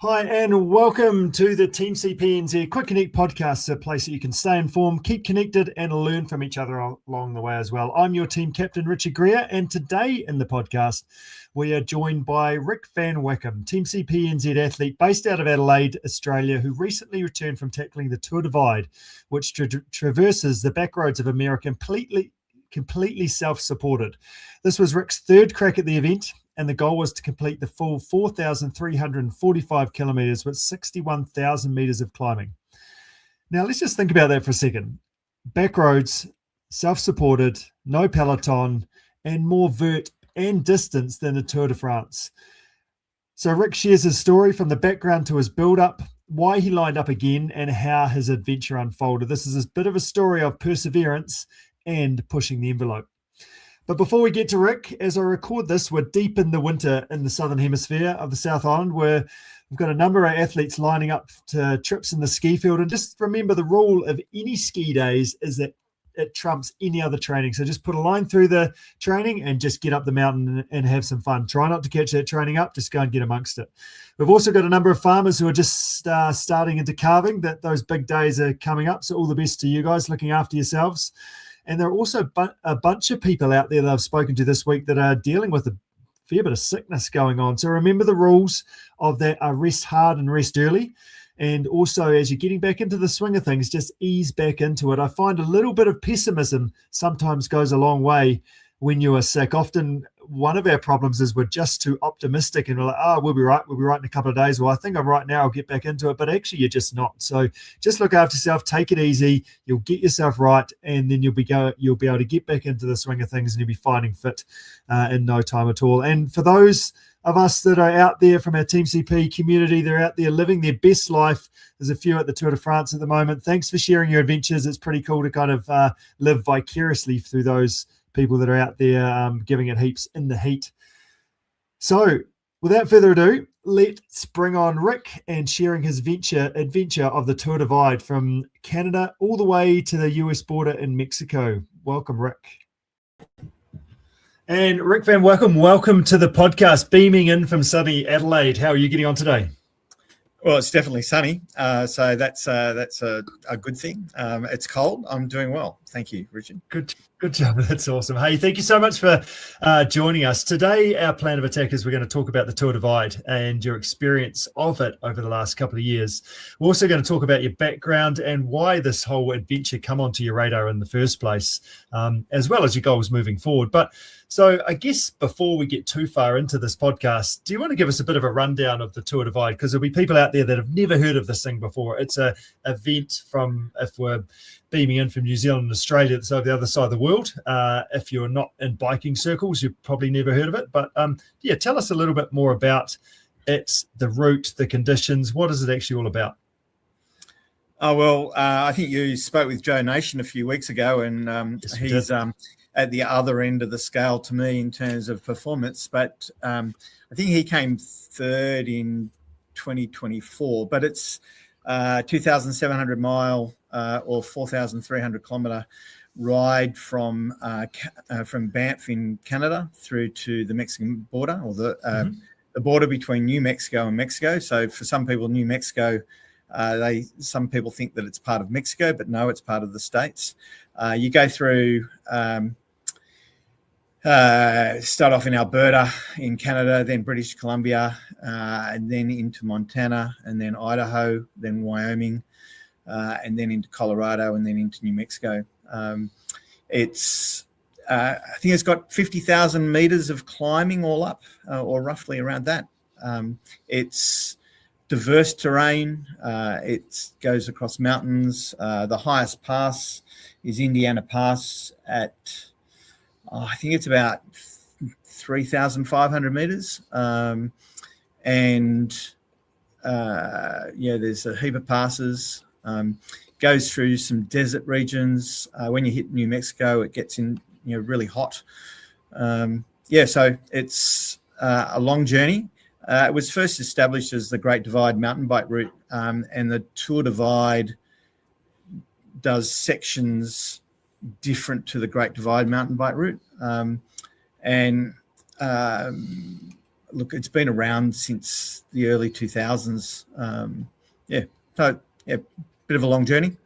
Hi, and welcome to the Teamcpnz Quick Connect podcast, a place that you can stay informed, keep connected, and learn from each other along the way as well. I'm your team captain, Richard Greer, and today in the podcast, we are joined by Ric van Wachem, Teamcpnz athlete based out of Adelaide, Australia, who recently returned from tackling the Tour Divide, which traverses the backroads of America completely self-supported. This was Ric's third crack at the event, and the goal was to complete the full 4,345 kilometres with 61,000 metres of climbing. Now, let's just think about that for a second. Backroads, self-supported, no peloton, and more vert and distance than the Tour de France. So Ric shares his story from the background to his build-up, why he lined up again, and how his adventure unfolded. This is a bit of a story of perseverance and pushing the envelope. But before we get to Ric, as I record this, we're deep in the winter in the Southern Hemisphere of the South Island, where we've got a number of athletes lining up to trips in the ski field. And just remember, the rule of any ski days is that it trumps any other training. So just put a line through the training and just get up the mountain and have some fun. Try not to catch that training up, just go and get amongst it. We've also got a number of farmers who are just starting into calving, that those big days are coming up. So all the best to you guys, looking after yourselves. And there are also a bunch of people out there that I've spoken to this week that are dealing with a fair bit of sickness going on. So remember the rules of that are rest hard and rest early. And also, as you're getting back into the swing of things, just ease back into it. I find a little bit of pessimism sometimes goes a long way when you are sick. Often one of our problems is we're just too optimistic and we're like, we'll be right in a couple of days. Well, I think I'm right now, I'll get back into it. But actually, you're just not. So just look after yourself, take it easy. You'll get yourself right, and then you'll be able to get back into the swing of things, and you'll be finding fit in no time at all. And for those of us that are out there from our Team CP community, they're out there living their best life. There's a few at the Tour de France at the moment. Thanks for sharing your adventures. It's pretty cool to kind of live vicariously through those people that are out there giving it heaps in the heat. So without further ado, let's bring on Ric and sharing his adventure of the Tour Divide from Canada all the way to the US border in Mexico. Welcome, Ric. And Ric van Wachem, welcome to the podcast, beaming in from sunny Adelaide. How are you getting on today? Well, it's definitely sunny, so that's a good thing. It's cold. I'm doing well. Thank you, Richard. Good job. That's awesome. Hey, thank you so much for joining us. Today, our plan of attack is we're going to talk about the Tour Divide and your experience of it over the last couple of years. We're also going to talk about your background and why this whole adventure come onto your radar in the first place, as well as your goals moving forward. But so I guess before we get too far into this podcast, do you want to give us a bit of a rundown of the Tour Divide? Because there'll be people out there that have never heard of this thing before. It's an event from, if we're beaming in from New Zealand and Australia, that's over the other side of the world. If you're not in biking circles, you've probably never heard of it. But yeah, tell us a little bit more about it, the route, the conditions. What is it actually all about? Oh, well, I think you spoke with Joe Nation a few weeks ago, and Yes, he's at the other end of the scale to me in terms of performance. But I think he came third in 2024, but it's 2,700 mile or 4,300 kilometre ride from Banff in Canada through to the Mexican border, or the border between New Mexico and Mexico. So for some people, New Mexico, some people think that it's part of Mexico, but no, it's part of the States. You go through, start off in Alberta in Canada, then British Columbia, and then into Montana, and then Idaho, then Wyoming, and then into Colorado, and then into New Mexico. I think it's got 50,000 meters of climbing all up, or roughly around that. It's diverse terrain. It goes across mountains. The highest pass is Indiana Pass at, I think it's about 3,500 meters. There's a heap of passes. Goes through some desert regions. When you hit New Mexico, it gets in, really hot. So it's a long journey. It was first established as the Great Divide mountain bike route, and the Tour Divide does sections different to the Great Divide mountain bike route. look, it's been around since the early 2000s. So bit of a long journey.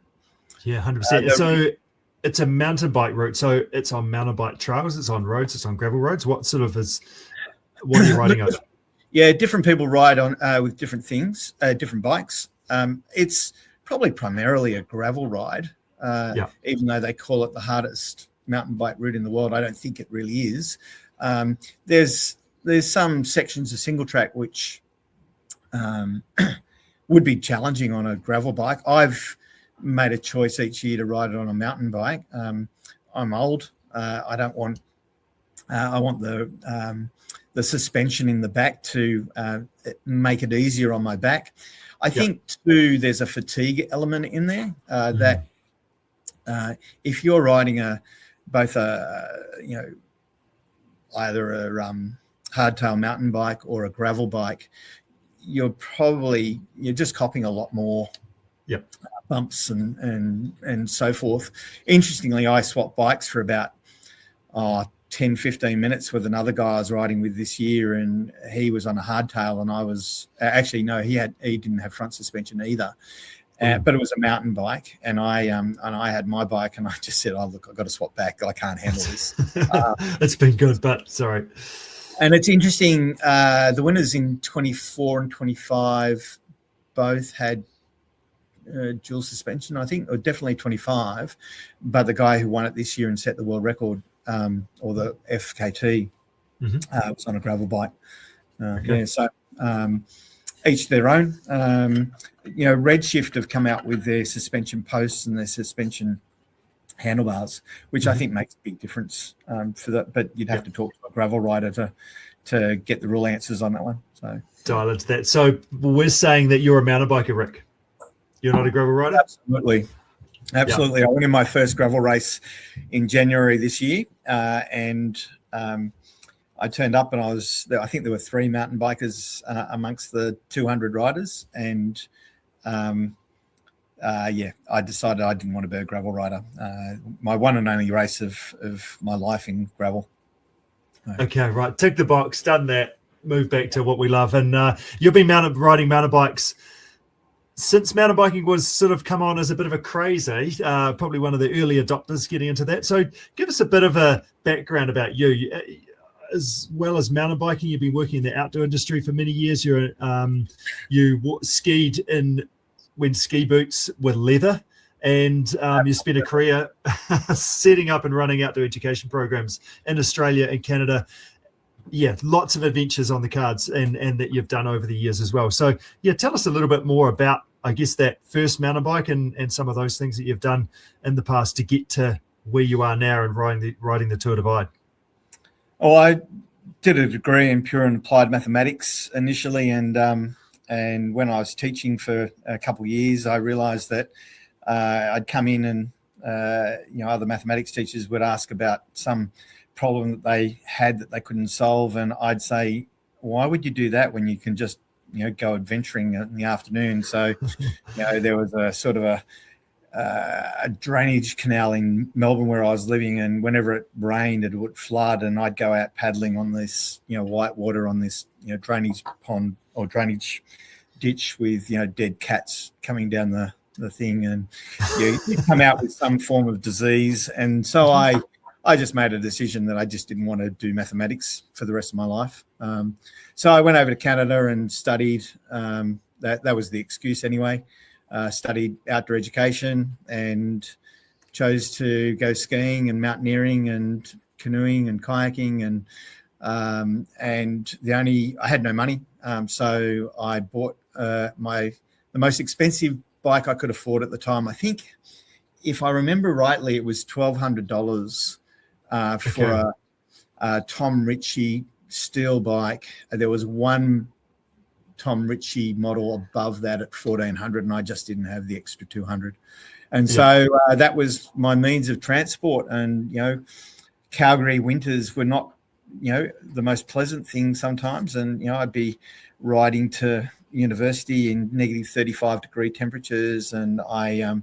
Yeah, 100%. So it's a mountain bike route. So it's on mountain bike trails, it's on roads, it's on gravel roads. What are you riding over? Yeah, different people ride on with different things, different bikes. It's probably primarily a gravel ride, even though they call it the hardest mountain bike route in the world. I don't think it really is. There's some sections of single track which would be challenging on a gravel bike. I've made a choice each year to ride it on a mountain bike. I'm old. I don't want. I want the suspension in the back to make it easier on my back. I think too, there's a fatigue element in there that if you're riding either a hardtail mountain bike or a gravel bike, you're just copping a lot more bumps and so forth. Interestingly, I swapped bikes for about 10, 15 minutes with another guy I was riding with this year, and he was on a hardtail, and I was he didn't have front suspension either, but it was a mountain bike, and I had my bike, and I just said, "Oh look, I've got to swap back. I can't handle this." It's been good, but sorry. And it's interesting. The winners in 24 and 25 both had dual suspension, I think, or definitely 25. But the guy who won it this year and set the world record, or the FKT, was on a gravel bike. So each their own. Redshift have come out with their suspension posts and their suspension handlebars, which I think makes a big difference for that. But you'd have to talk to a gravel rider to get the real answers on that one. So dial into that. So we're saying that you're a mountain biker, Rick. You're not a gravel rider? Absolutely. I went in my first gravel race in January this year, and I turned up, and I think there were 3 mountain bikers amongst the 200 riders, and I decided I didn't want to be a gravel rider. My one and only race of my life in gravel. Okay, right. Tick the box, done that. Move back to what we love. And you've been riding mountain bikes since mountain biking was sort of come on as a bit of a craze, probably one of the early adopters getting into that. So give us a bit of a background about you. As well as mountain biking, you've been working in the outdoor industry for many years. You skied when ski boots were leather, and you spent a career setting up and running outdoor education programs in Australia and Canada. Yeah, lots of adventures on the cards and that you've done over the years as well. So tell us a little bit more about, I guess, that first mountain bike and some of those things that you've done in the past to get to where you are now and riding the Tour Divide. Oh, I did a degree in pure and applied mathematics initially, and when I was teaching for a couple of years, I realised that I'd come in and other mathematics teachers would ask about some problem that they had that they couldn't solve, and I'd say, why would you do that when you can just go adventuring in the afternoon? So there was a sort of a drainage canal in Melbourne where I was living, and whenever it rained it would flood, and I'd go out paddling on this white water on this drainage pond or drainage ditch with dead cats coming down the thing, and you come out with some form of disease. And so I just made a decision that I just didn't want to do mathematics for the rest of my life. So I went over to Canada and studied. That was the excuse anyway. Studied outdoor education and chose to go skiing and mountaineering and canoeing and kayaking. And I had no money. So I bought the most expensive bike I could afford at the time. I think, if I remember rightly, it was $1,200 for a Tom Ritchie steel bike. There was one Tom Ritchie model above that at $1,400, and I just didn't have the extra $200. And so that was my means of transport. And Calgary winters were not the most pleasant thing sometimes, and I'd be riding to university in negative 35 degree temperatures, and I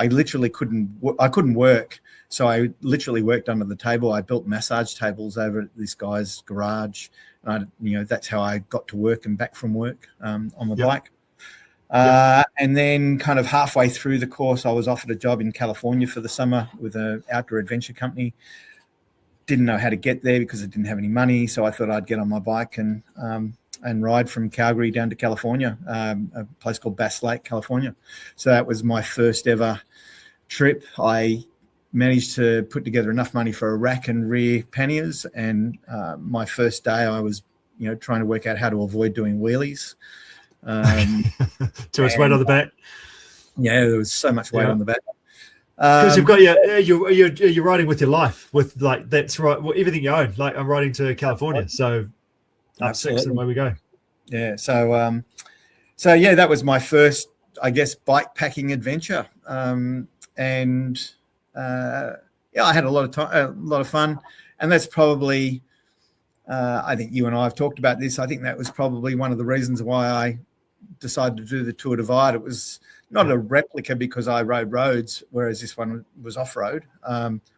literally couldn't work So I literally worked under the table. I built massage tables over at this guy's garage. And that's how I got to work and back from work on the bike. And then kind of halfway through the course, I was offered a job in California for the summer with an outdoor adventure company. Didn't know how to get there because I didn't have any money. So I thought I'd get on my bike and ride from Calgary down to California, a place called Bass Lake, California. So that was my first ever trip. I managed to put together enough money for a rack and rear panniers. And my first day, I was, trying to work out how to avoid doing wheelies. Too much weight on the back. Yeah, there was so much weight on the back. Because you've got you're riding with your life, with like that's right. Well, everything you own. Like I'm riding to California, so up 6 and away we go. Yeah. So that was my first, I guess, bike packing adventure. I had a lot of fun, and that's probably. I think you and I have talked about this. I think that was probably one of the reasons why I decided to do the Tour Divide. It was not a replica because I rode roads, whereas this one was off-road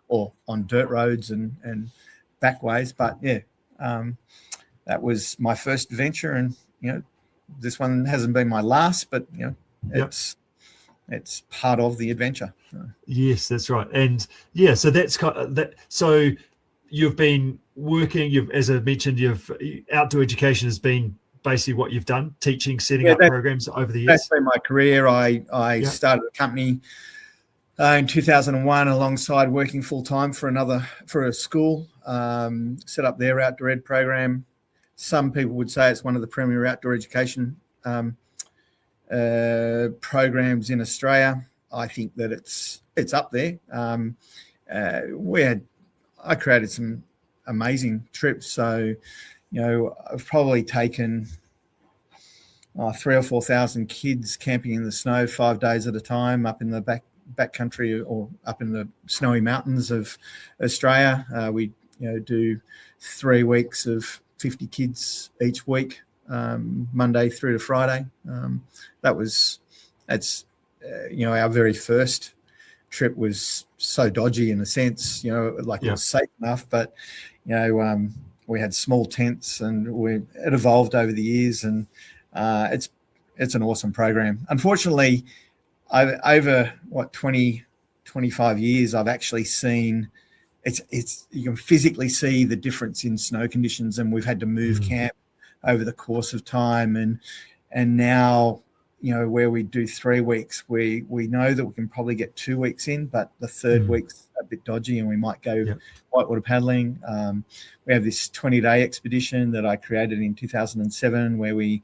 or on dirt roads and backways. But that was my first adventure, and this one hasn't been my last, but it's part of the adventure. Yes, that's right. And so that's kind of that. So you've been working. As I mentioned, outdoor education has been basically what you've done, teaching, setting up programs over the years. That's been my career. I started a company in 2001 alongside working full time for a school. Set up their outdoor ed program. Some people would say it's one of the premier outdoor education programs in Australia. I think that it's up there. I created some amazing trips. So, I've probably taken 3,000 or 4,000 kids camping in the snow 5 days at a time up in the back country or up in the snowy mountains of Australia. We do 3 weeks of 50 kids each week, Monday through to Friday. That's our very first trip was so dodgy in a sense, it was safe enough, but we had small tents and it evolved over the years, and it's an awesome program. Unfortunately, over 25 years, I've actually seen you can physically see the difference in snow conditions, and we've had to move camp over the course of time, and now where we do 3 weeks, we know that we can probably get 2 weeks in, but the third week's a bit dodgy, and we might go whitewater paddling. We have this 20-day expedition that I created in 2007 where we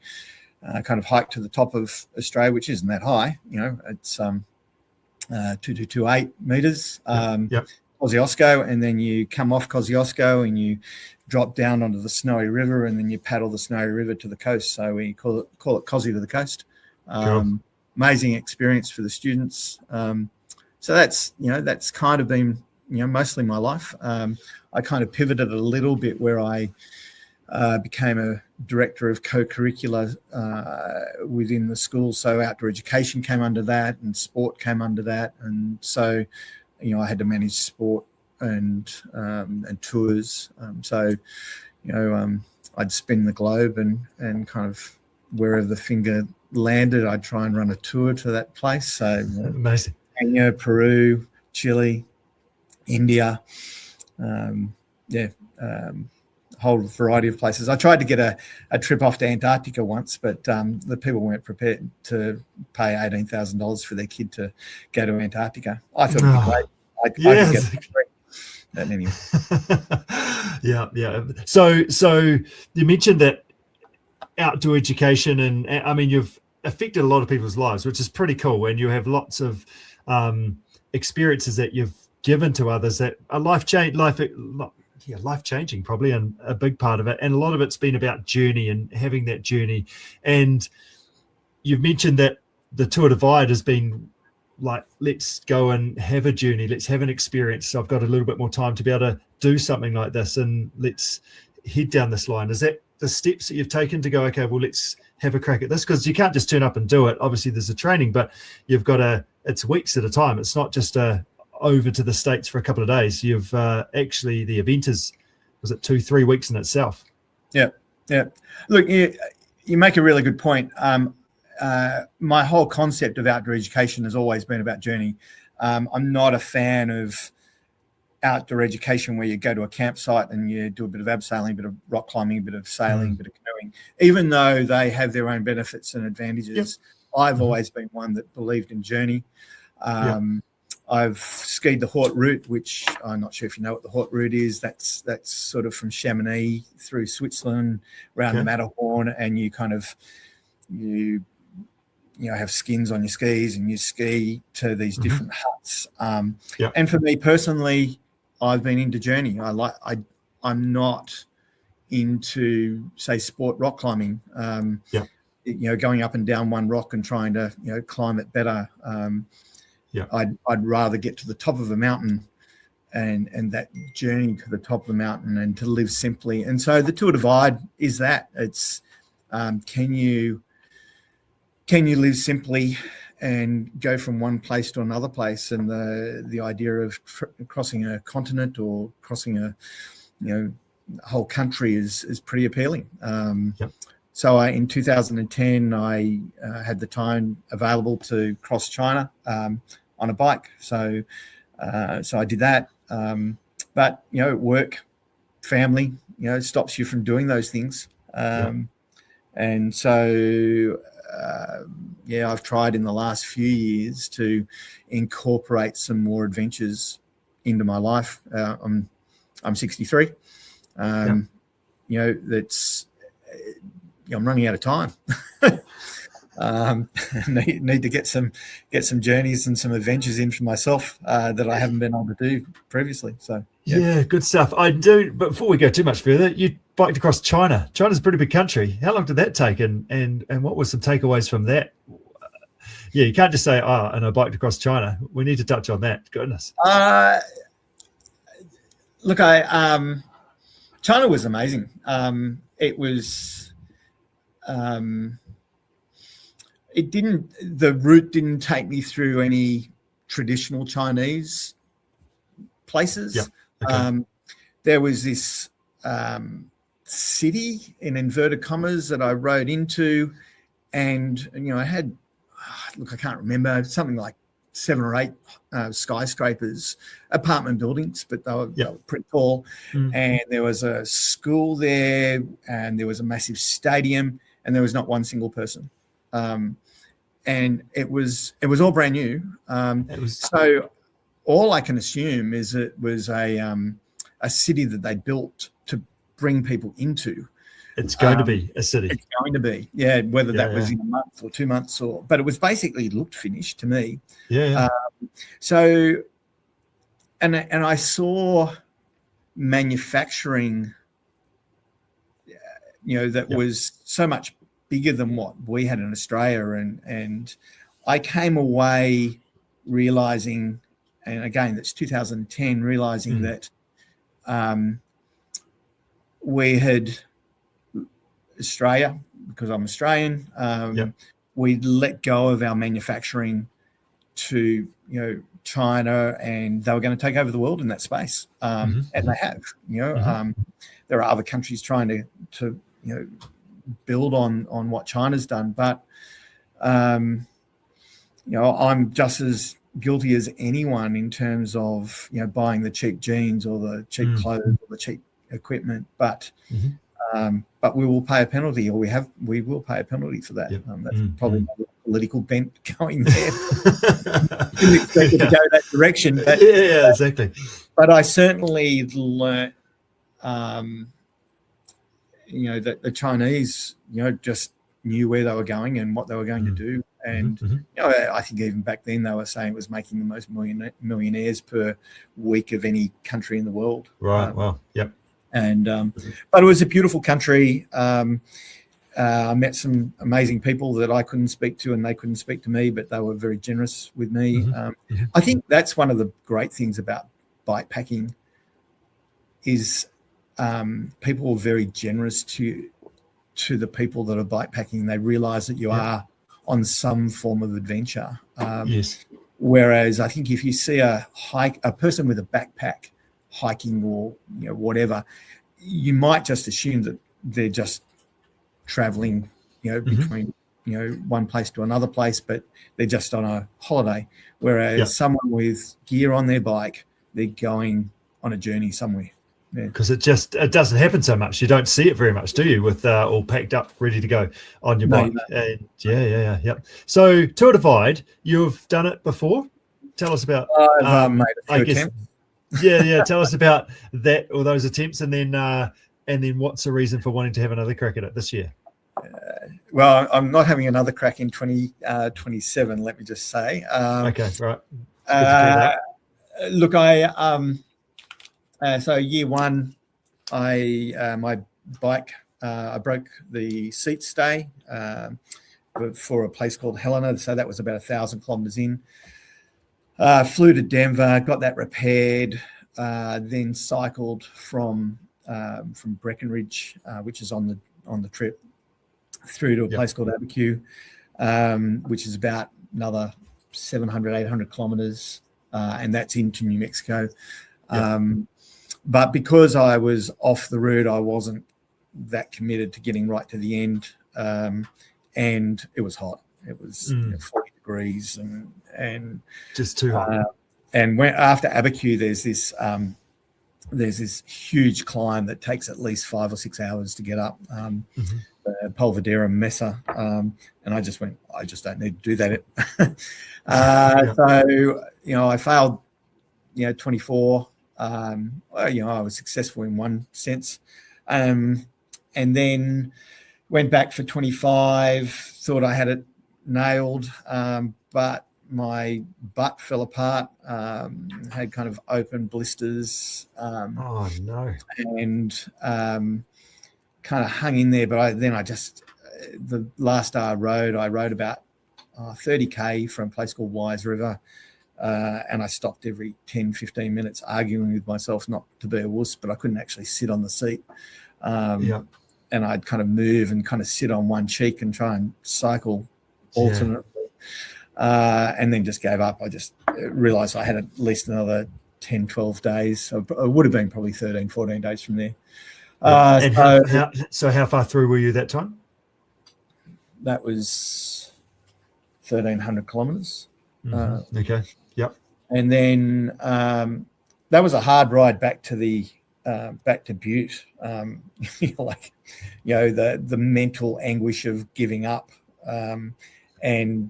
kind of hike to the top of Australia, which isn't that high. It's 2228 meters, Kosciuszko, and then you come off Kosciuszko and you drop down onto the Snowy River, and then you paddle the Snowy River to the coast. So we call it Kosci to the coast. Amazing experience for the students. So that's kind of been mostly my life. I kind of pivoted a little bit where I became a director of co-curricular within the school. So outdoor education came under that, and sport came under that, and so I had to manage sport and tours. I'd spin the globe and kind of wherever the finger landed, I'd try and run a tour to that place. So amazing. Kenya, Peru, Chile, India, whole variety of places. I tried to get a trip off to Antarctica once, but the people weren't prepared to pay $18,000 for their kid to go to Antarctica. I thought it'd be great. I could get it free. But anyway. Yeah. So you mentioned that outdoor education, and I mean, you've affected a lot of people's lives, which is pretty cool. And you have lots of experiences that you've given to others that are life-changing probably, and a big part of it. And a lot of it's been about journey and having that journey. And you've mentioned that the Tour Divide has been like, let's go and have a journey. Let's have an experience. So I've got a little bit more time to be able to do something like this, and let's head down this line. Is that the steps that you've taken to go, okay, well, let's have a crack at this? Because you can't just turn up and do it. Obviously there's a training, but you've got it's weeks at a time. It's not just over to the States for a couple of days. You've actually, the event was it 2-3 weeks in itself? Yeah. Look, you make a really good point. My whole concept of outdoor education has always been about journey. I'm not a fan of outdoor education where you go to a campsite and you do a bit of abseiling, a bit of rock climbing, a bit of sailing, a bit of canoeing. Even though they have their own benefits and advantages, I've always been one that believed in journey. I've skied the Haute Route, which I'm not sure if you know what the Haute Route is. That's sort of from Chamonix through Switzerland, around the Matterhorn, and you kind of you have skins on your skis and you ski to these different huts. And for me personally, I've been into journey. I'm not into, say, sport rock climbing. Going up and down one rock and trying to climb it better. I'd rather get to the top of a mountain and that journey to the top of the mountain and to live simply. And so the Tour Divide is that. It's can you live simply and go from one place to another place? And the idea of crossing a continent or crossing a whole country is pretty appealing. So in 2010, I had the time available to cross China on a bike. So I did that. But work, family, stops you from doing those things. And so I've tried in the last few years to incorporate some more adventures into my life. I'm 63. That's I'm running out of time. Need to get some journeys and some adventures in for myself that I haven't been able to do previously. So good stuff. I do. But before we go too much further, you biked across China. China's a pretty big country. How long did that take? And what were some takeaways from that? You can't just say, and I biked across China. We need to touch on that. Goodness. Look, China was amazing. It was. The route didn't take me through any traditional Chinese places. There was this city in inverted commas that I rode into, and I had, I can't remember, something like 7 or 8 skyscrapers, apartment buildings, but they were pretty tall. And there was a school there, and there was a massive stadium, and there was not one single person. And it was all brand new. So all I can assume is it was a city that they built to bring people into. It's going to be a city. It's going to be, whether that was in a month or 2 months, but it was basically looked finished to me. So, and I saw manufacturing, that was so much bigger than what we had in Australia, and I came away realizing, and again, that's 2010, realizing that we had Australia, because I'm Australian, we'd let go of our manufacturing to China, and they were going to take over the world in that space, and they have. There are other countries trying to build on what China's done, but I'm just as guilty as anyone in terms of buying the cheap jeans or the cheap clothes or the cheap equipment, but we will pay a penalty, or we will pay a penalty for that. That's probably my political bent going there. Didn't expect it to go that direction, but exactly. But I certainly learnt that the Chinese, just knew where they were going and what they were going to do. And, I think even back then they were saying it was making the most millionaires per week of any country in the world. Right. Wow. Yep. And, but it was a beautiful country. I met some amazing people that I couldn't speak to, and they couldn't speak to me, but they were very generous with me. I think that's one of the great things about bike packing is people are very generous to the people that are bike packing. They realize that you are on some form of adventure. Whereas I think if you see a person with a backpack hiking or whatever, you might just assume that they're just traveling, between one place to another place, but they're just on a holiday. Whereas someone with gear on their bike, they're going on a journey somewhere. Because it doesn't happen so much. You don't see it very much, do you? With all packed up, ready to go on your bike. And yeah. So Tour Divide, you've done it before. Tell us about. I've made a few attempts. Yeah. Tell us about that or those attempts, and then what's the reason for wanting to have another crack at it this year? Well, I'm not having another crack in 2027. Let me just say. Okay, right. Look, so year one, my bike, I broke the seat stay for a place called Helena. So that was about 1,000 kilometers in. Flew to Denver, got that repaired, then cycled from Breckenridge, which is on the trip, through to a place called Abiquiu, which is about another 700, 800 kilometers, and that's into New Mexico. But because I was off the route, I wasn't that committed to getting right to the end, and it was hot. It was 40 degrees and just too hot. And after Abiquiu, there's this huge climb that takes at least 5 or 6 hours to get up, Polvidera Mesa, and I just went, I just don't need to do that. So I failed 24. I was successful in one sense, and then went back for 25. Thought I had it nailed, but my butt fell apart. Had kind of open blisters. Oh no! And kind of hung in there. But the last I rode about 30k from a place called Wise River. And I stopped every 10, 15 minutes arguing with myself not to be a wuss, but I couldn't actually sit on the seat. And I'd kind of move and kind of sit on one cheek and try and cycle alternately. And then just gave up. I just realised I had at least another 10, 12 days. So it would have been probably 13, 14 days from there. So how far through were you that time? That was 1,300 kilometres. Okay. Yep. And then that was a hard ride back to Butte. The mental anguish of giving up, and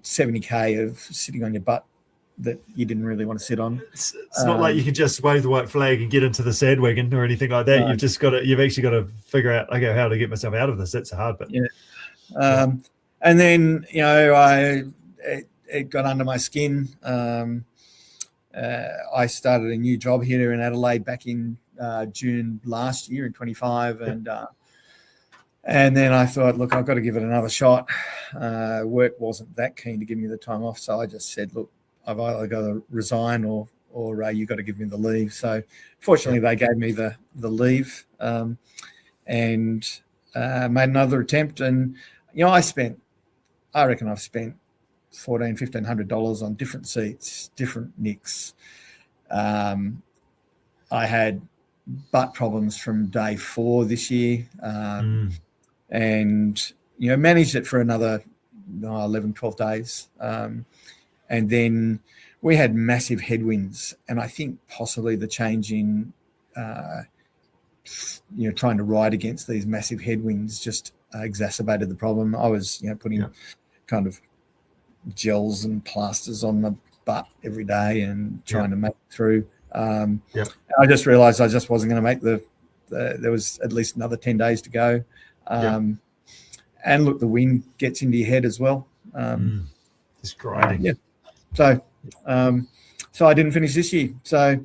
70k of sitting on your butt that you didn't really want to sit on. It's not like you can just wave the white flag and get into the sandwagon or anything like that. No. You've actually got to figure out, okay, how to get myself out of this. That's a hard bit. Yeah. And then it got under my skin. I started a new job here in Adelaide back in June last year in 25, and then I thought, look, I've got to give it another shot. Work wasn't that keen to give me the time off, so I just said, look, I've either got to resign or you got to give me the leave. So fortunately, they gave me the leave, and made another attempt. And I reckon I've spent $1,400-1,500 on different seats, different nicks. I had butt problems from day 4 this year, and managed it for another 11, 12 days. And then we had massive headwinds, and I think possibly the change in trying to ride against these massive headwinds just exacerbated the problem. I was putting kind of gels and plasters on my butt every day and trying to make it through. I just realised I just wasn't going to make there was at least another 10 days to go. And look, the wind gets into your head as well. It's grinding. Yeah. So I didn't finish this year. So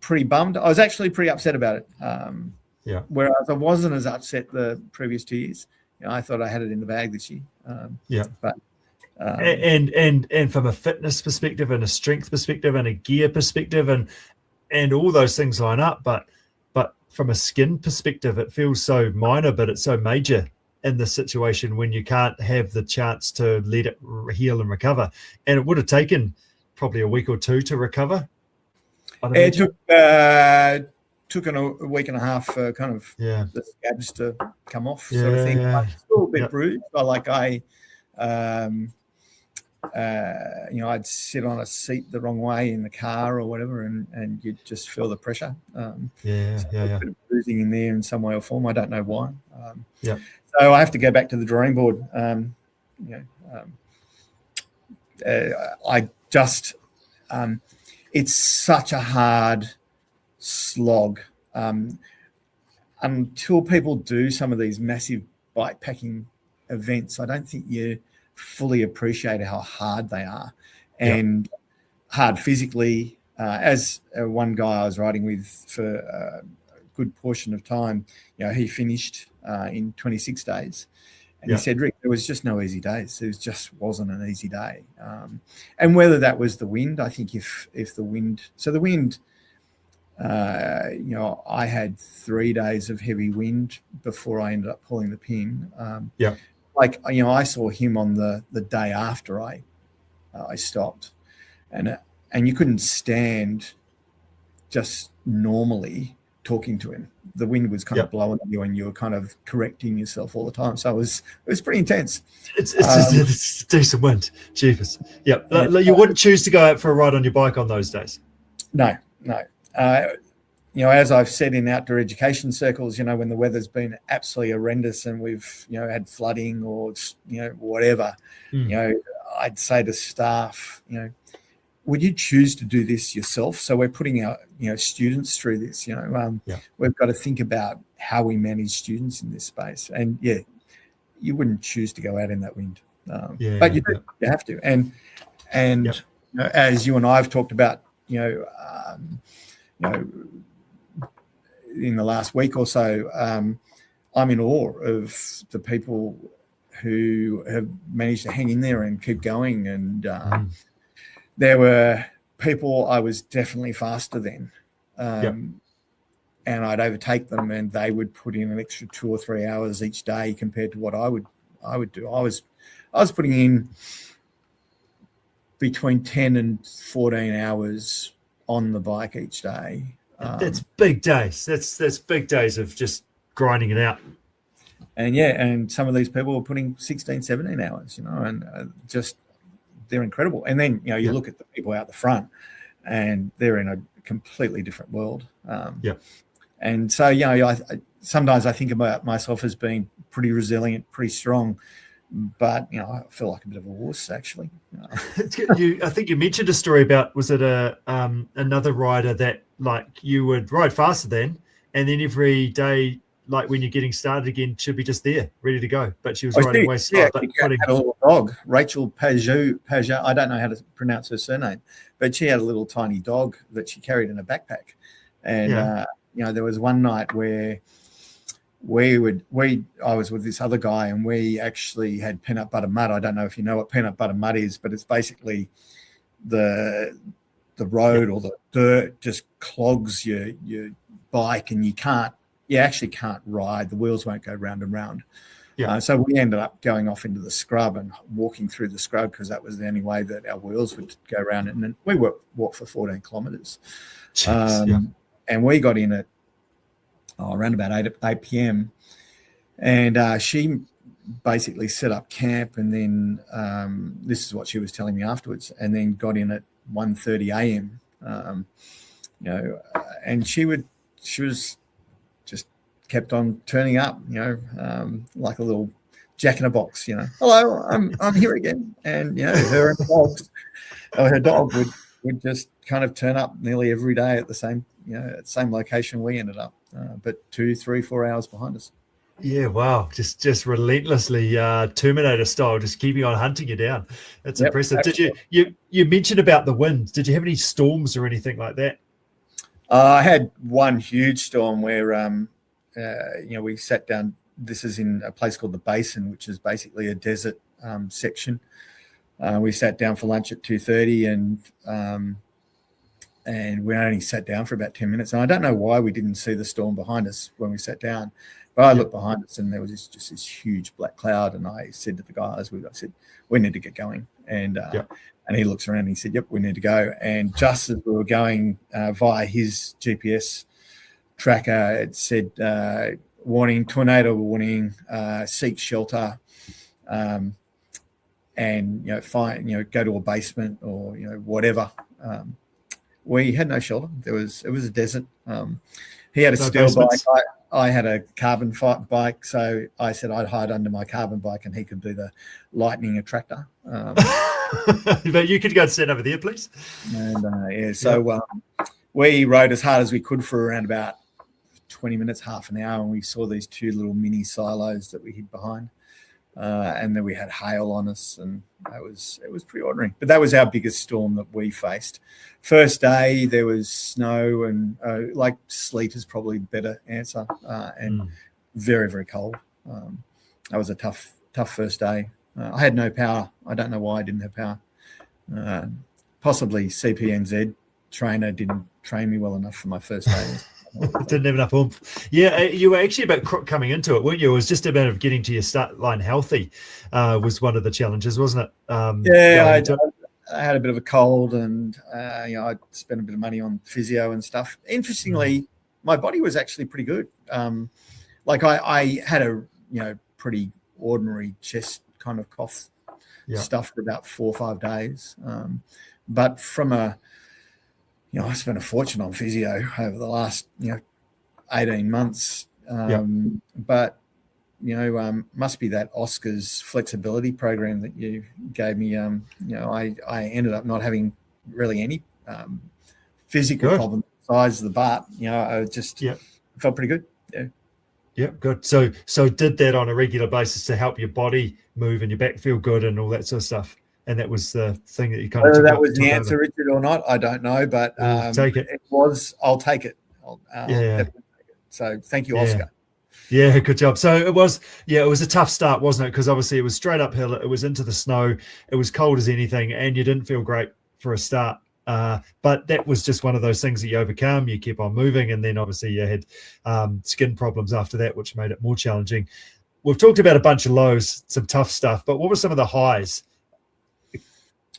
pretty bummed. I was actually pretty upset about it. Whereas I wasn't as upset the previous 2 years. I thought I had it in the bag this year. But and from a fitness perspective and a strength perspective and a gear perspective and all those things line up, but from a skin perspective, it feels so minor, but it's so major in this situation when you can't have the chance to let it heal and recover. And it would have taken probably a week or two to recover. It took a week and a half for kind of the scabs to come off, sort of thing. I'm still a bit bruised. I'd sit on a seat the wrong way in the car or whatever, and you'd just feel the pressure. A bit of bruising in there in some way or form. I don't know why. So I have to go back to the drawing board. It's such a hard slog until people do some of these massive bike packing events. I don't think you fully appreciate how hard they are, and hard physically. As one guy I was riding with for a good portion of time, he finished in 26 days. And he said, Rick, there was just no easy days. There just wasn't an easy day. And whether that was the wind, I think if the wind, I had 3 days of heavy wind before I ended up pulling the pin. I saw him on the day after I stopped, and you couldn't stand just normally talking to him. The wind was kind of blowing at you, and you were kind of correcting yourself all the time. So it was pretty intense. It's a decent wind, jeepers. You wouldn't choose to go out for a ride on your bike on those days. No. As I've said in outdoor education circles, when the weather's been absolutely horrendous and we've had flooding or whatever, I'd say to staff, would you choose to do this yourself? So we're putting our students through this. We've got to think about how we manage students in this space. And you wouldn't choose to go out in that wind, but you have to. And as you and I have talked about, in the last week or so, I'm in awe of the people who have managed to hang in there and keep going. And there were people I was definitely faster than, and I'd overtake them, and they would put in an extra 2 or 3 hours each day compared to what I would do. I was putting in between 10 and 14 hours on the bike each day. That's big days. That's big days of just grinding it out. And some of these people were putting 16, 17 hours, and just they're incredible. And then, you look at the people out the front, and they're in a completely different world. And so, sometimes I think about myself as being pretty resilient, pretty strong, but I feel like a bit of a wuss, actually. I think you mentioned a story about, was it another rider that you would ride faster than, and then every day, when you're getting started again, she'd be just there, ready to go. But she was riding way slower. But had a little dog, Rachel Pajot. I don't know how to pronounce her surname, but she had a little tiny dog that she carried in a backpack. And there was one night where I was with this other guy, and we actually had peanut butter mud. I don't know if you know what peanut butter mud is, but it's basically the road or the dirt just clogs your bike, and you actually can't ride. The wheels won't go round and round. So we ended up going off into the scrub and walking through the scrub, because that was the only way that our wheels would go around. And then we walked for 14 kilometres. And we got in at around about 8 p.m. And she basically set up camp, and then this is what she was telling me afterwards, and then got in at 1:30 a.m. And she was just kept on turning up, like a little jack in a box, hello, I'm here again. And her and the dogs, her dog would just kind of turn up nearly every day at the same location we ended up, but 2, 3, 4 hours behind us. Yeah, wow. Just relentlessly Terminator style, just keeping on hunting you down. That's impressive. Absolutely. Did you mentioned about the winds. Did you have any storms or anything like that? I had one huge storm where we sat down. This is in a place called the Basin, which is basically a desert section. We sat down for lunch at 2:30, and we only sat down for about 10 minutes. And I don't know why we didn't see the storm behind us when we sat down. But I looked behind us, and there was just this huge black cloud. And I said to the guys, I said, we need to get going. And he looks around and he said, yep, we need to go. And just as we were going via his GPS tracker, it said, warning, tornado warning, seek shelter, and go to a basement or whatever. We had no shelter. It was a desert. He had a steel bike. I had a carbon bike, so I said I'd hide under my carbon bike and he could do the lightning attractor. But you could go and stand over there, please. And we rode as hard as we could for around about 20 minutes, half an hour, and we saw these two little mini silos that we hid behind. And then we had hail on us, and it was pretty ordinary. But that was our biggest storm that we faced. First day there was snow and like sleet is probably the better answer, and very, very cold. That was a tough first day. I had no power. I don't know why I didn't have power. Possibly CPNZ trainer didn't train me well enough for my first day. Didn't have enough oomph. Yeah, you were actually about coming into it, weren't you? It was just about getting to your start line healthy was one of the challenges, wasn't it? I had a bit of a cold, and I spent a bit of money on physio and stuff. Interestingly, my body was actually pretty good. I had a pretty ordinary chest kind of cough stuff for about 4 or 5 days, but from I spent a fortune on physio over the last 18 months, but must be that Oscar's flexibility program that you gave me. I ended up not having really any physical problems besides the butt. I just felt pretty good. Yeah, good. So did that on a regular basis to help your body move and your back feel good and all that sort of stuff. And that was the thing that you kind of whether that was the answer, Richard, or not, I don't know. But take it. It was. I'll take it. I'll definitely take it. So thank you, Oscar. Yeah, good job. So it was a tough start, wasn't it? Because obviously it was straight uphill. It was into the snow. It was cold as anything, and you didn't feel great for a start. But that was just one of those things that you overcome. You keep on moving, and then obviously you had skin problems after that, which made it more challenging. We've talked about a bunch of lows, some tough stuff, but what were some of the highs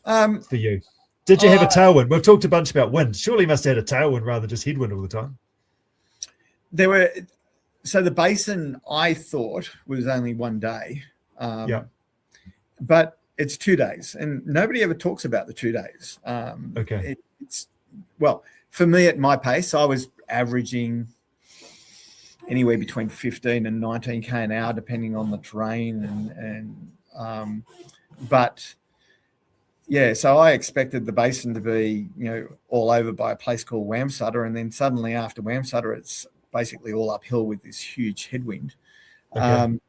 for you? Did you have a tailwind? We've talked a bunch about wind. Surely you must have had a tailwind rather than just headwind all the time. So the basin, I thought, was only 1 day. But it's 2 days, and nobody ever talks about the 2 days. For me at my pace, I was averaging anywhere between 15 and 19k an hour, depending on the terrain. So I expected the basin to be, all over by a place called Wamsutter, and then suddenly after Wamsutter, it's basically all uphill with this huge headwind. But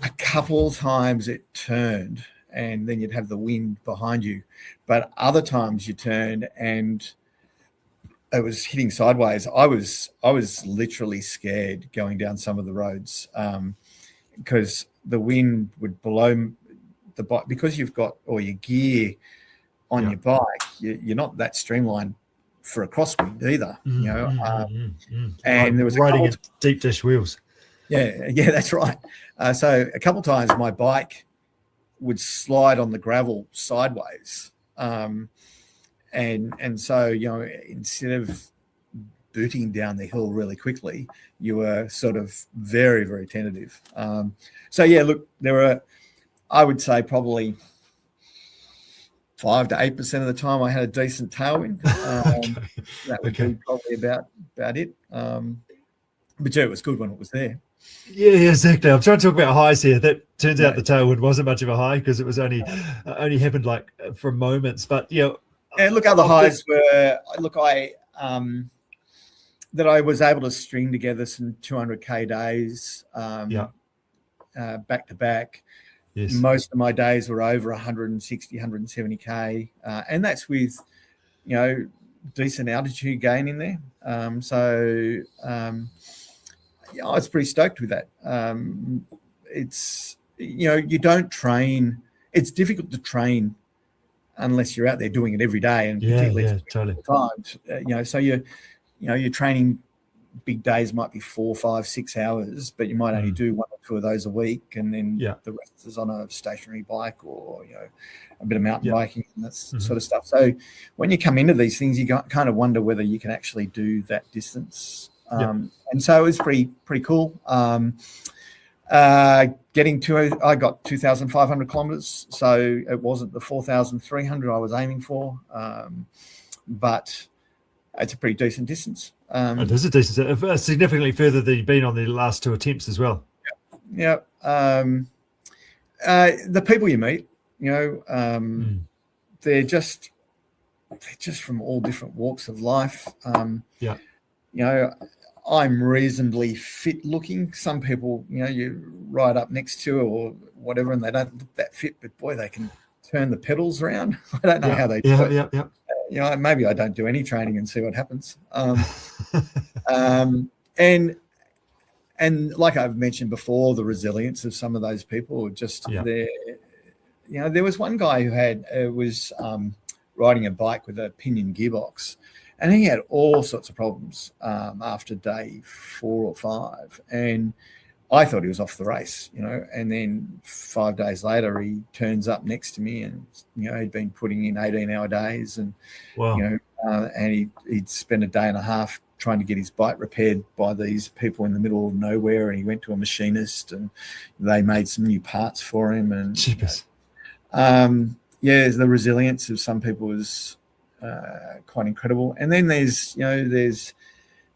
a couple of times it turned, and then you'd have the wind behind you. But other times you turned and it was hitting sideways. I was literally scared going down some of the roads because the wind would blow the bike, because you've got all your gear on your bike. You're not that streamlined for a crosswind either, and there was riding in deep dish wheels. Yeah, that's right. So a couple of times my bike would slide on the gravel sideways, and so instead of booting down the hill really quickly, you were sort of very, very tentative. Look, there were, I would say, probably 5 to 8% of the time I had a decent tailwind. That would be probably about it. But it was good when it was there. Yeah, exactly. I'm trying to talk about highs here. That turns out the tailwind wasn't much of a high because it was only happened like for moments. But other highs were that I was able to string together some 200k days back to back. Yes. Most of my days were over 160, 170k, and that's with decent altitude gain in there. I was pretty stoked with that. It's you don't train. It's difficult to train unless you're out there doing it every day, and particularly totally. times. So you're training big days might be 4, 5, 6 hours, but you might only do 1 or 2 of those a week, and then the rest is on a stationary bike or a bit of mountain biking and that sort of stuff. So when you come into these things, you kind of wonder whether you can actually do that distance. And so it was pretty cool. I got 2,500 kilometers, so it wasn't the 4,300 I was aiming for, but it's a pretty decent distance. It is a decent, significantly further than you've been on the last 2 attempts as well. Yeah. The people you meet, they're just from all different walks of life. I'm reasonably fit looking. Some people, you ride up next to or whatever, and they don't look that fit, but boy, they can turn the pedals around. I don't know how they do it. Maybe I don't do any training and see what happens. And like I've mentioned before, the resilience of some of those people, just there. There was one guy who was riding a bike with a pinion gearbox, and he had all sorts of problems after day 4 or 5. And I thought he was off the race, and then 5 days later, he turns up next to me and, he'd been putting in 18-hour days and, and he'd spent a day and a half trying to get his bike repaired by these people in the middle of nowhere. And he went to a machinist and they made some new parts for him. And, the resilience of some people is quite incredible. And then there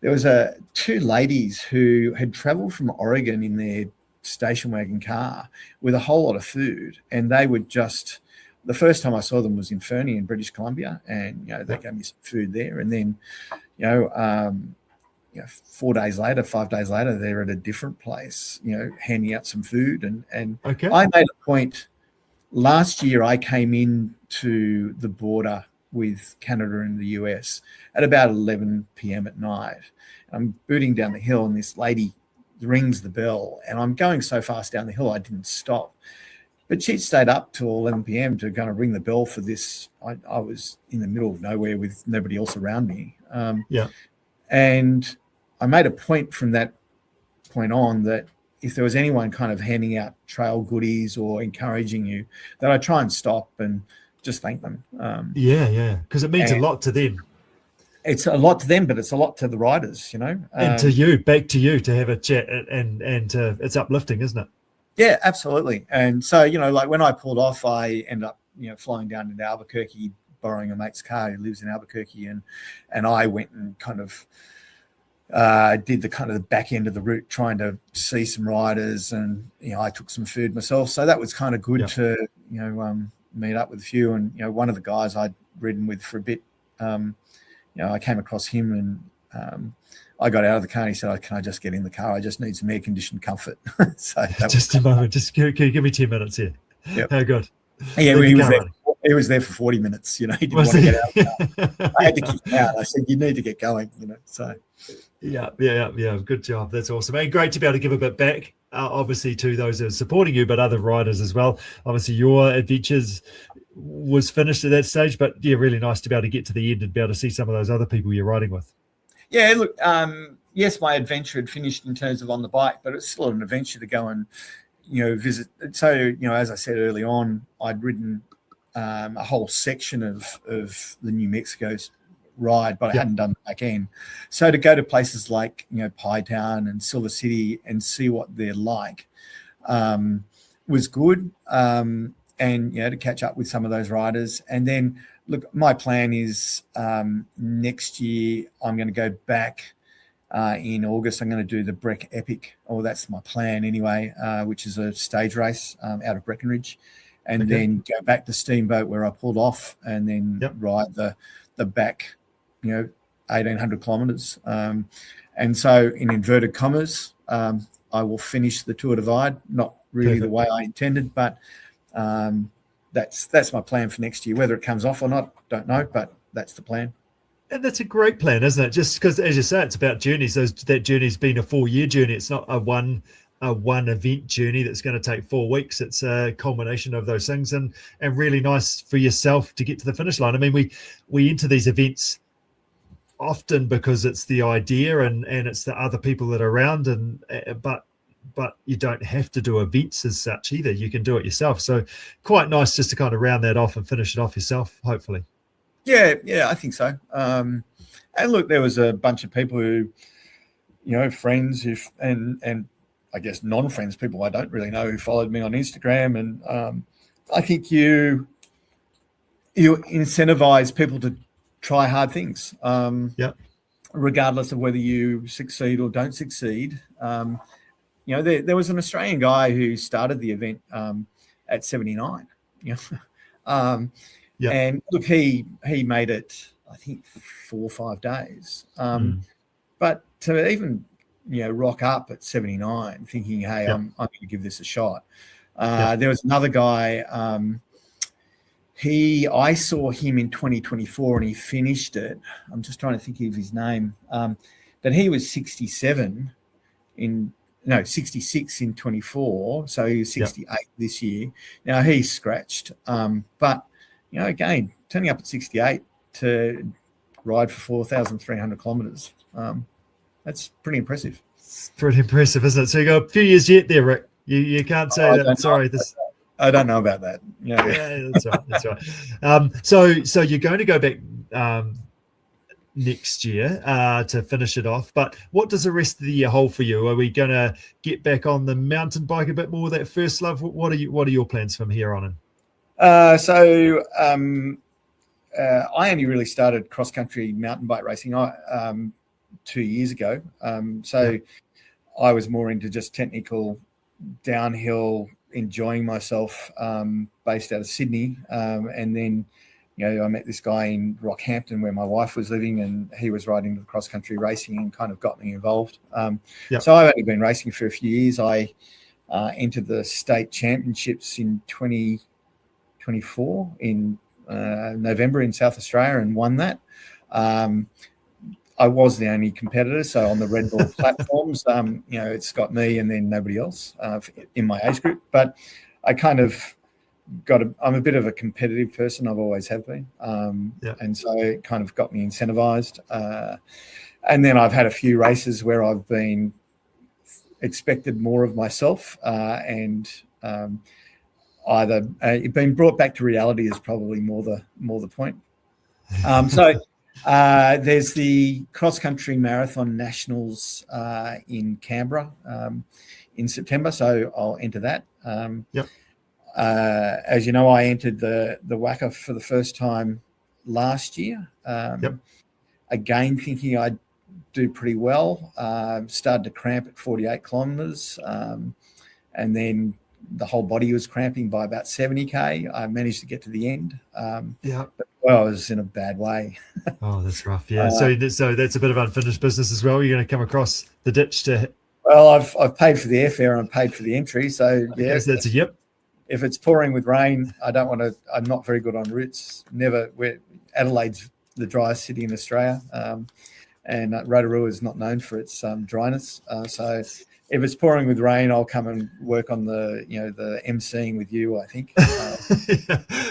was 2 ladies who had traveled from Oregon in their station wagon car with a whole lot of food, and they would the first time I saw them was in Fernie in British Columbia, and they gave me some food there, and then 4 days later, 5 days later, they're at a different place, handing out some food, and I made a point. Last year, I came in to the border with Canada and the US at about 11 p.m. at night. I'm booting down the hill, and this lady rings the bell, and I'm going so fast down the hill I didn't stop. But she'd stayed up till 11 p.m. to kind of ring the bell for this. I was in the middle of nowhere with nobody else around me. And I made a point from that point on that if there was anyone kind of handing out trail goodies or encouraging you, that I try and stop and just thank them. Because it means a lot to them. It's a lot to them, but it's a lot to the riders, and to you, back to you, to have a chat, and it's uplifting, isn't it? Yeah, absolutely. And so, like when I pulled off, I ended up, flying down into Albuquerque, borrowing a mate's car who lives in Albuquerque, and I went and kind of did the kind of the back end of the route, trying to see some riders, and I took some food myself, so that was kind of good to meet up with a few. And one of the guys I'd ridden with for a bit, I came across him, and I got out of the car, and he said, "Can I just get in the car? I just need some air conditioned comfort." So just a moment, can you give me 10 minutes here? How good? Yeah, he was there for 40 minutes. He didn't want to get out. I had to kick him out. I said, "You need to get going." So. Yeah. Good job. That's awesome. And great to be able to give a bit back, obviously, to those that are supporting you, but other riders as well. Obviously, your adventures was finished at that stage, but really nice to be able to get to the end and be able to see some of those other people you're riding with. Yeah, look, yes, my adventure had finished in terms of on the bike, but it's still an adventure to go and, visit. So, as I said early on, I'd ridden a whole section of the New Mexico ride, but I hadn't done the back end. So to go to places like, Pie Town and Silver City and see what they're like was good. And, to catch up with some of those riders. And then, look, my plan is next year I'm going to go back in August. I'm going to do the Breck Epic, or that's my plan anyway, which is a stage race out of Breckenridge, and then go back to Steamboat where I pulled off, and then ride the back, 1,800 kilometres. And so in inverted commas, I will finish the Tour Divide, not really the way I intended, but that's my plan for next year. Whether it comes off or not, don't know, but that's the plan. And that's a great plan, isn't it? Just because, as you say, it's about journeys. That journey's been a 4-year journey. It's not a one event journey that's going to take 4 weeks. It's a culmination of those things, and really nice for yourself to get to the finish line. I mean, we enter these events often because it's the idea and it's the other people that are around, but you don't have to do events as such either. You can do it yourself. So quite nice just to kind of round that off and finish it off yourself, hopefully. Yeah, I think so. And look, there was a bunch of people who, friends and I guess non-friends, people I don't really know, who followed me on Instagram. And I think you incentivize people to try hard things, regardless of whether you succeed or don't succeed. There was an Australian guy who started the event at 79. And look, he made it, I think, 4 or 5 days. But to even rock up at 79, thinking, hey, I'm going to give this a shot. There was another guy. I saw him in 2024 and he finished it. I'm just trying to think of his name. But he was 66 in 24. So he was 68 this year. Now he's scratched. But, again, turning up at 68 to ride for 4,300 kilometres, that's pretty impressive. It's pretty impressive, isn't it? So you got a few years yet there, Rick. You can't say that. Sorry, I don't know about that. Yeah, that's right. That's right. So you're going to go back next year to finish it off. But what does the rest of the year hold for you? Are we going to get back on the mountain bike a bit more? That first love. What are your plans from here on in? I only really started cross country mountain bike racing 2 years ago. I was more into just technical downhill, enjoying myself, based out of Sydney. And then, I met this guy in Rockhampton where my wife was living, and he was riding the cross country racing and kind of got me involved. So I've only been racing for a few years. I entered the state championships in 2024 in November in South Australia and won that. I was the only competitor, so on the Red Bull platforms, it's got me and then nobody else in my age group. But I kind of I'm a bit of a competitive person. I've always have been, and so it kind of got me incentivized. And then I've had a few races where I've been expected more of myself, and either being brought back to reality is probably more the point. There's the cross country marathon nationals in Canberra in September, so I'll enter that. As you know, I entered the WACA for the first time last year. Again, thinking I'd do pretty well. Started to cramp at 48 kilometres, and then the whole body was cramping by about 70k. I managed to get to the end. But I was in a bad way. Oh, that's rough. Yeah. So that's a bit of unfinished business as well. You're going to come across the ditch to. Well, I've paid for the airfare and paid for the entry. So yeah, that's a yep. If it's pouring with rain, I don't want to. I'm not very good on routes. Adelaide's the driest city in Australia, and Rotorua is not known for its dryness. So if it's pouring with rain, I'll come and work on the emceeing with you, I think.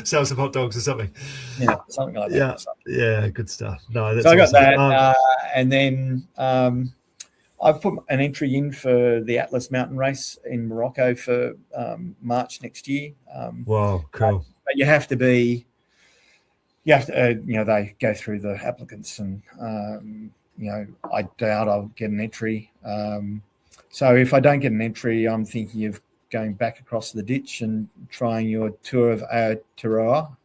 Sell some hot dogs or something. Yeah, something like that. Yeah, good stuff. No, that's so I got awesome. that, and then I've put an entry in for the Atlas Mountain Race in Morocco for March next year. Wow, cool. But you have to, they go through the applicants, and I doubt I'll get an entry. So if I don't get an entry, I'm thinking of going back across the ditch and trying your Tour of Aotearoa.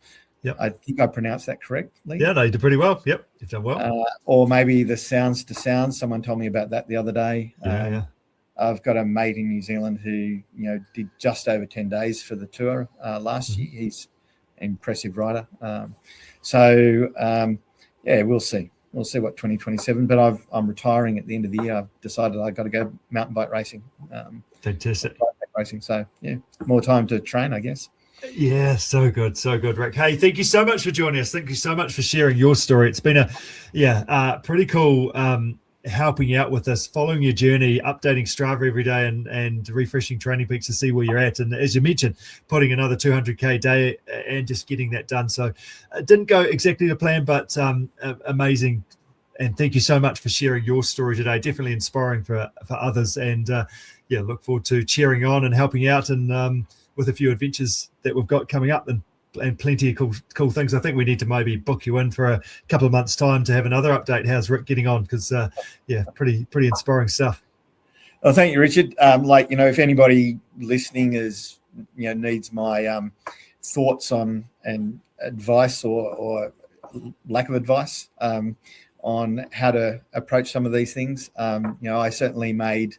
Yep. I think I pronounced that correctly. Yeah, no, you did pretty well. Yep, you've done well. Or maybe the Sounds to Sounds. Someone told me about that the other day. Yeah. I've got a mate in New Zealand who, did just over 10 days for the tour last year. He's an impressive rider. We'll see. We'll see what 2027. But I'm retiring at the end of the year. I've decided I've got to go mountain bike racing. Fantastic. Racing. So yeah, more time to train, I guess. Yeah, so good, Rick. Hey, thank you so much for joining us. Thank you so much for sharing your story. It's been pretty cool helping you out with this, following your journey, updating Strava every day and refreshing Training Peaks to see where you're at. And as you mentioned, putting another 200k day and just getting that done. So it didn't go exactly to plan, but amazing thank you so much for sharing your story today. Definitely inspiring for others. And look forward to cheering on and helping out and with a few adventures that we've got coming up and plenty of cool things. I think we need to maybe book you in for a couple of months' time to have another update. How's Rick getting on? Because pretty inspiring stuff. Well, thank you, Richard. If anybody listening needs my thoughts on and advice or lack of advice on how to approach some of these things, I certainly made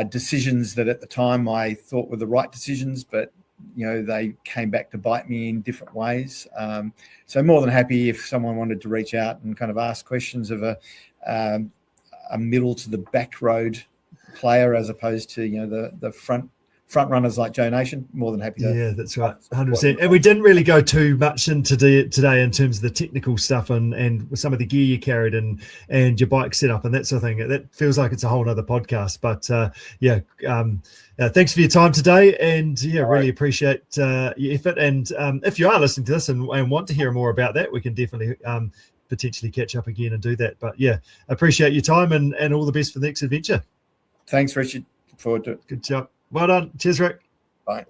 decisions that at the time I thought were the right decisions, but they came back to bite me in different ways. So more than happy if someone wanted to reach out and kind of ask questions of a middle to the back road player as opposed to the front runners like Joe Nation. More than happy to. Yeah, that's right, 100%. And we didn't really go too much into today in terms of the technical stuff and some of the gear you carried and your bike setup and that sort of thing. That feels like it's a whole other podcast. But thanks for your time today, and really appreciate your effort. And if you are listening to this and want to hear more about that, we can definitely potentially catch up again and do that. But appreciate your time and all the best for the next adventure. Thanks, Richard. Look forward to it. Good job. Well done. Cheers, Rick. Bye.